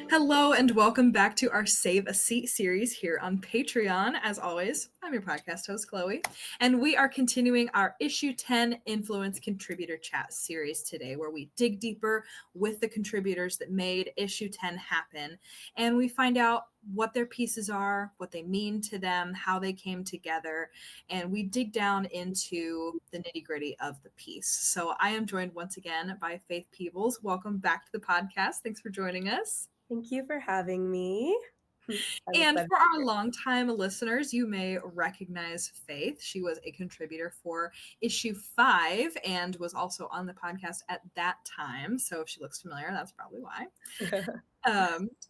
Hello and welcome back to our Save a Seat series here on Patreon. As always, I'm your podcast host, Chloe, and we are continuing our Issue 10 Influence Contributor Chat series today, where we dig deeper with the contributors that made Issue 10 happen, and we find out what their pieces are, what they mean to them, how they came together, and we dig down into the nitty-gritty of the piece. So I am joined once again by Faith Peebles. Welcome back to the podcast. Thanks for joining us. Thank you for having me. I'm And excited for to our be longtime listeners, you may recognize Faith. She was a contributor for issue 5 and was also on the podcast at that time. So if she looks familiar, that's probably why. here.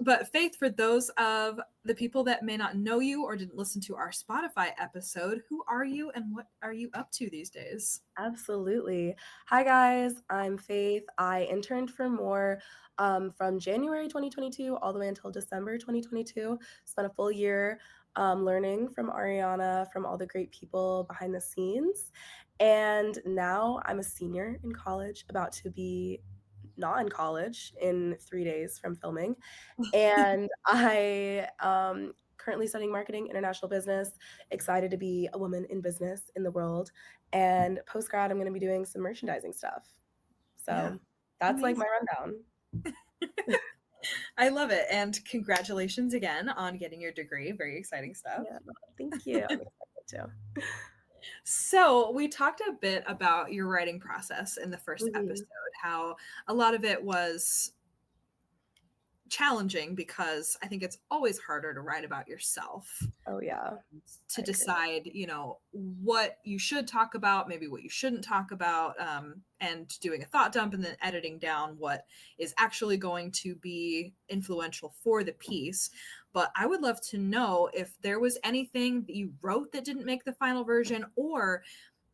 But Faith, for those of the people that may not know you or didn't listen to our Spotify episode, who are you and what are you up to these days? Absolutely. Hi, guys. I'm Faith. I interned for More from January 2022 all the way until December 2022. Spent a full year learning from Ariana, from all the great people behind the scenes. And now I'm a senior in college, about to be not in college in 3 days from filming. And I currently studying marketing, international business, excited to be a woman in business in the world. And post grad, I'm going to be doing some merchandising stuff. Yeah, So that's like amazing. my rundown. I love it. And congratulations again on getting your degree. Very exciting stuff. Yeah, thank you. I'm excited too. So, we talked a bit about your writing process in the first Mhm. episode, how a lot of it was challenging because I think it's always harder to write about yourself, Oh, yeah, to I agree. decide, what you should talk about, maybe what you shouldn't talk about, and doing a thought dump and then editing down what is actually going to be influential for the piece. But I would love to know if there was anything that you wrote that didn't make the final version, or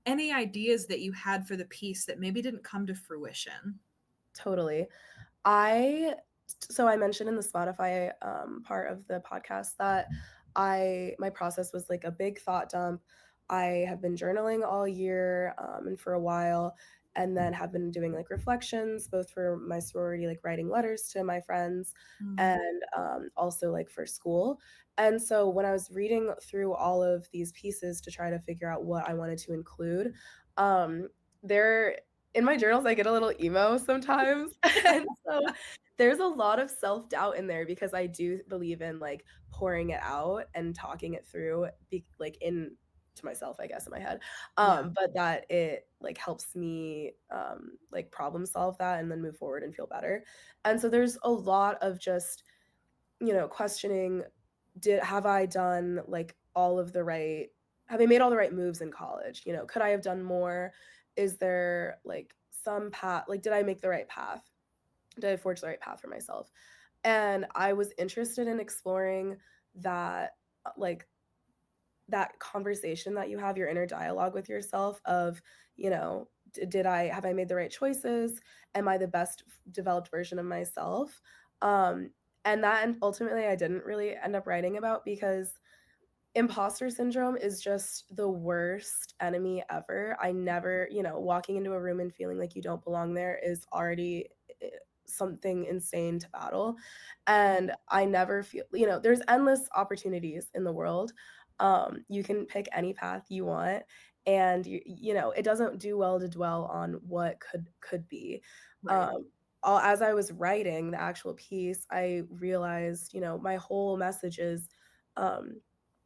any ideas that you had for the piece that maybe didn't come to fruition. Totally. I mentioned in the Spotify part of the podcast that my process was like a big thought dump. I have been journaling all year and for a while, and then have been doing like reflections, both for my sorority, like writing letters to my friends, Mm. and also like for school. And so when I was reading through all of these pieces to try to figure out what I wanted to include, um, there in my journals, I get a little emo sometimes. And so there's a lot of self-doubt in there because I do believe in like pouring it out and talking it through like in to myself, I guess, in my head. Yeah. But that it like helps me like problem solve that and then move forward and feel better. And so there's a lot of just, questioning, have I done like have I made all the right moves in college? Could I have done more? Is there like some path, like did I make the right path? Did I forge the right path for myself? And I was interested in exploring that, like that conversation that you have, your inner dialogue with yourself of, have I made the right choices? Am I the best developed version of myself? Um, and that and ultimately I didn't really end up writing about because imposter syndrome is just the worst enemy ever. I never, walking into a room and feeling like you don't belong there is already something insane to battle. And I never feel, there's endless opportunities in the world. You can pick any path you want, and it doesn't do well to dwell on what could be. Right. As I was writing the actual piece, I realized, my whole message is um,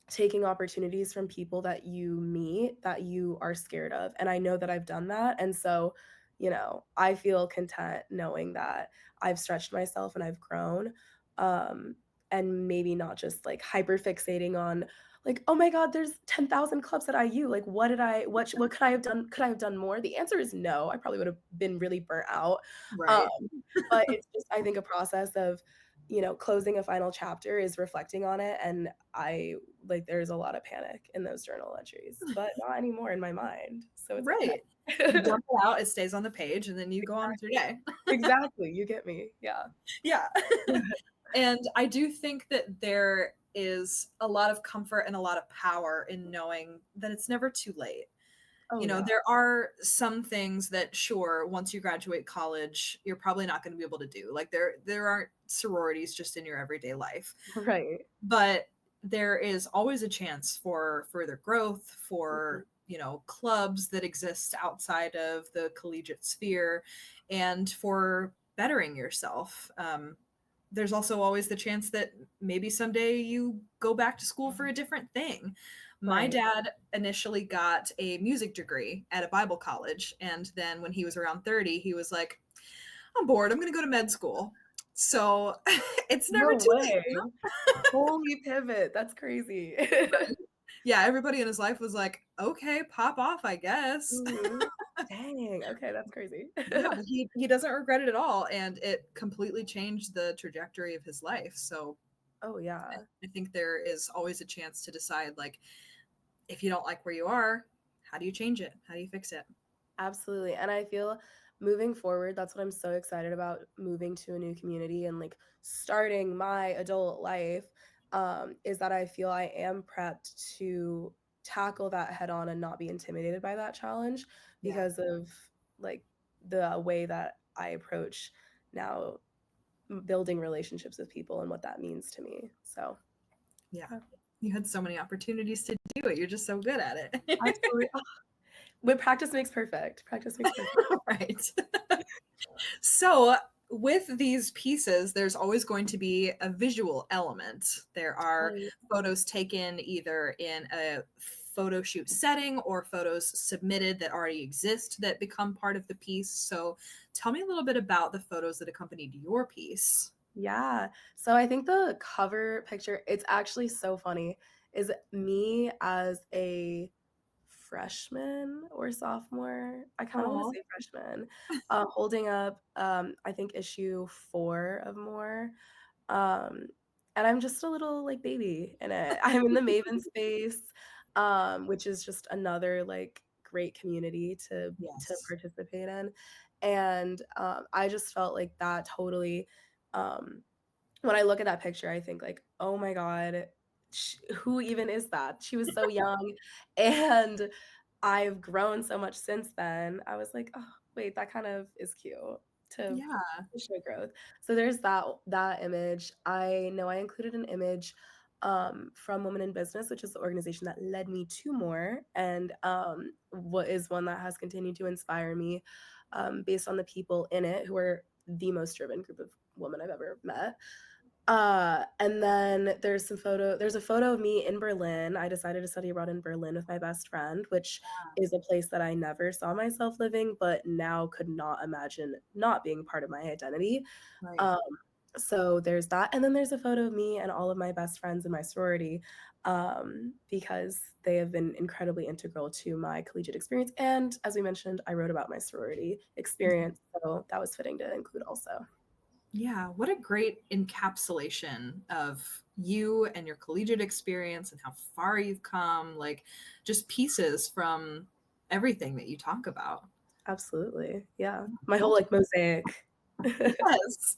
taking opportunities from people that you meet that you are scared of. And I know that I've done that. And so, I feel content knowing that I've stretched myself and I've grown. Um, and maybe not just like hyper fixating on like, oh my God, there's 10,000 clubs at IU. Like, what could I have done? Could I have done more? The answer is no. I probably would have been really burnt out. Um, Right. but it's just, I think, a process of, closing a final chapter is reflecting on it. And there's a lot of panic in those journal entries, but not anymore in my mind. So it's Right. You okay. dump it out, it stays on the page, and then you go on with your Exactly. day. Exactly. You get me. Yeah. Yeah. And I do think that there is a lot of comfort and a lot of power in knowing that it's never too late. Oh, You know, yeah. there are some things that, sure, once you graduate college, you're probably not going to be able to do. Like there aren't sororities just in your everyday life, Right. but there is always a chance for further growth, Mhm. for, you know, clubs that exist outside of the collegiate sphere, and for bettering yourself. There's also always the chance that maybe someday you go back to school for a different thing. My Right. dad initially got a music degree at a Bible college, and then when he was around 30, he was like, I'm bored, I'm going to go to med school. So it's never No too way. late, you know? Holy pivot. That's crazy. Yeah, everybody in his life was like, okay, pop off, I guess. Mhm. Dang, okay, that's crazy. Yeah, but he doesn't regret it at all, and it completely changed the trajectory of his life. So Oh, yeah. I think there is always a chance to decide, like, if you don't like where you are, how do you change it? How do you fix it? Absolutely, and I feel moving forward, that's what I'm so excited about moving to a new community and, like, starting my adult life, is that I feel I am prepped to tackle that head on and not be intimidated by that challenge Yeah, because of, like, the way that I approach now building relationships with people and what that means to me, so, yeah. yeah, You had so many opportunities to do it. You're just so good at it. absolutely. But practice makes perfect. Practice makes perfect. Right. So, with these pieces, there's always going to be a visual element. There Oh, are yeah. photos taken either in a photo shoot setting or photos submitted that already exist that become part of the piece. So, tell me a little bit about the photos that accompanied your piece. Yeah. So I think the cover picture, it's actually so funny, is me as a freshman or sophomore. I kind of want to Oh, say freshman, holding up, I think issue 4 of More. Um, and I'm just a little like baby in it. I'm in the Maven space, which is just another like great community to yes. participate in. And I just felt like that totally um when I look at that picture, I think like, "Oh my god, who even is that?" She was so young, and I've grown so much since then. I was like, "Oh, wait, that kind of is cute to Yeah. show growth." So there's that image. I know I included an image, from Women in Business, which is the organization that led me to More, and, what is one that has continued to inspire me, based on the people in it who are the most driven group of women I've ever met. And then there's a photo of me in Berlin. I decided to study abroad in Berlin with my best friend, which is a place that I never saw myself living, but now could not imagine not being part of my identity. Right. Um, so there's that, and then there's a photo of me and all of my best friends in my sorority, because they have been incredibly integral to my collegiate experience, and as we mentioned, I wrote about my sorority experience, so that was fitting to include also. Yeah, what a great encapsulation of you and your collegiate experience and how far you've come, like just pieces from everything that you talk about. Absolutely, yeah. My whole, Well, like, mosaic. yes.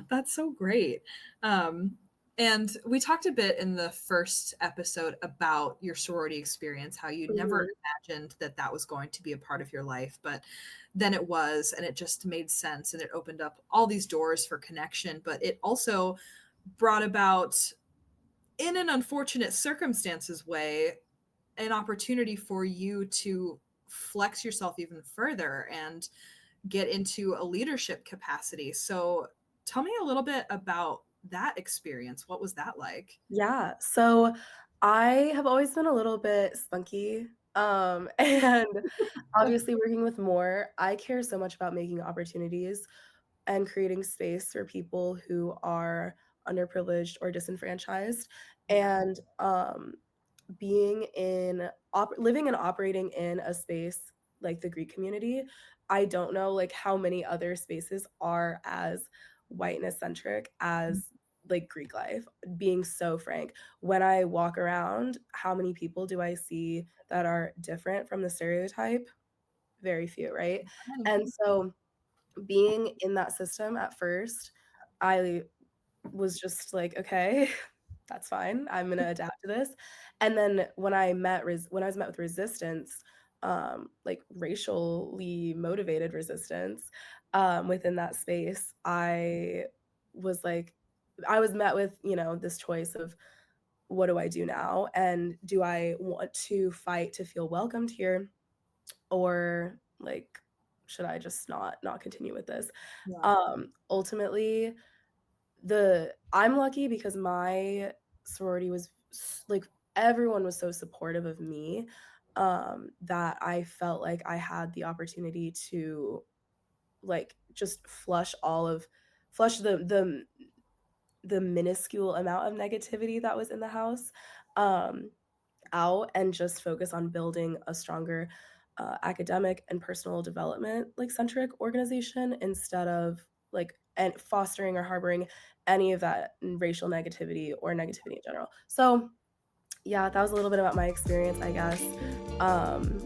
That's so great. Um, and we talked a bit in the first episode about your sorority experience, how you never Mhm. imagined that that was going to be a part of your life, but then it was, and it just made sense, and it opened up all these doors for connection. But it also brought about, in an unfortunate circumstances way, an opportunity for you to flex yourself even further and get into a leadership capacity. So tell me a little bit about that experience. What was that like? Yeah, so I have always been a little bit spunky, and obviously working with More, I care so much about making opportunities and creating space for people who are underprivileged or disenfranchised, Yeah. and, being in living and operating in a space like the Greek community, I don't know, like, how many other spaces are as whiteness centric as, like, Greek life, being so frank. When I walk around, how many people do I see that are different from the stereotype? Very few, right? And so, being in that system at first, I was just like, "Okay, that's fine. I'm gonna adapt to this." And then when I was met with resistance, like racially motivated resistance within that space, was like, I was met with, this choice of what do I do now? And do I want to fight to feel welcomed here? Or like, should I just not continue with this? Yeah. Ultimately, the I'm lucky because my sorority was like everyone was so supportive of me, that I felt like I had the opportunity to like just flush the minuscule amount of negativity that was in the house, um, out and just focus on building a stronger academic and personal development like centric organization instead of like and fostering or harboring any of that racial negativity or negativity in general. So yeah, that was a little bit about my experience, I guess. Um,